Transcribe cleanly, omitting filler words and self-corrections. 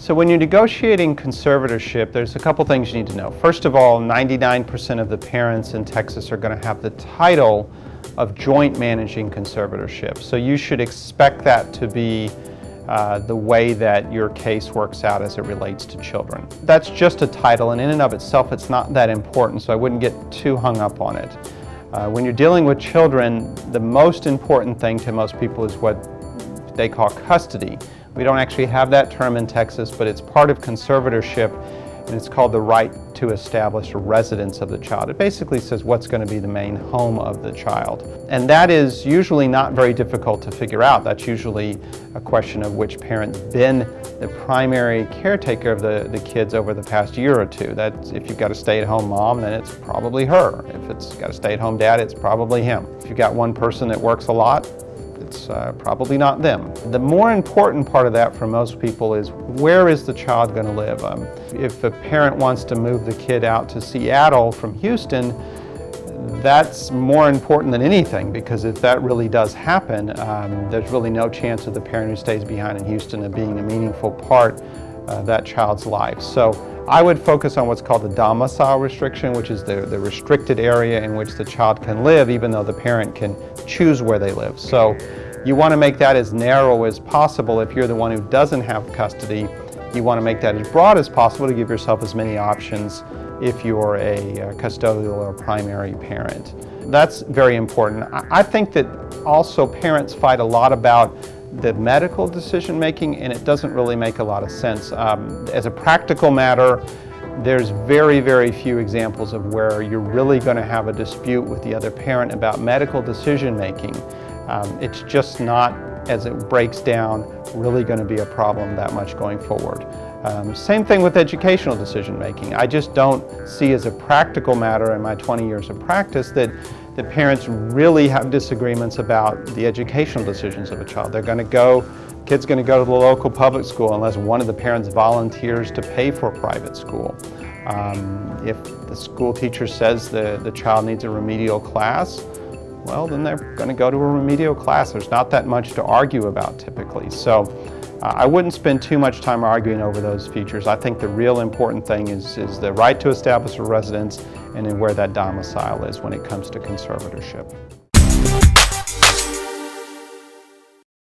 So when you're negotiating conservatorship, there's a couple things you need to know. First of all, 99% of the parents in Texas are going to have the title of joint managing conservatorship. So you should expect that to be the way that your case works out as it relates to children. That's just a title, and in and of itself it's not that important, so I wouldn't get too hung up on it. When you're dealing with children, the most important thing to most people is what they call custody. We don't actually have that term in Texas, but it's part of conservatorship, and it's called the right to establish a residence of the child. It basically says what's going to be the main home of the child. And that is usually not very difficult to figure out. That's usually a question of which parent's been the primary caretaker of the kids over the past year or two. That's, if you've got a stay-at-home mom, then it's probably her. If it's got a stay-at-home dad, it's probably him. If you've got one person that works a lot, it's probably not them. The more important part of that for most people is, where is the child going to live? If a parent wants to move the kid out to Seattle from Houston, that's more important than anything, because if that really does happen, there's really no chance of the parent who stays behind in Houston of being a meaningful part of that child's life. So I would focus on what's called the domicile restriction, which is the restricted area in which the child can live, even though the parent can choose where they live. So you want to make that as narrow as possible. If you're the one who doesn't have custody, you want to make that as broad as possible to give yourself as many options if you're a custodial or primary parent. That's very important. I think that also parents fight a lot about the medical decision making, and it doesn't really make a lot of sense. As a practical matter, there's very, very few examples of where you're really going to have a dispute with the other parent about medical decision making. It's just not, as it breaks down, really going to be a problem that much going forward. Same thing with educational decision making. I just don't see as a practical matter in my 20 years of practice that the parents really have disagreements about the educational decisions of a child. They're going to go, kid's going to go to the local public school unless one of the parents volunteers to pay for private school. If the school teacher says the child needs a remedial class, well, then they're going to go to a remedial class. There's not that much to argue about typically. So I wouldn't spend too much time arguing over those features. I think the real important thing is the right to establish a residence and then where that domicile is when it comes to conservatorship.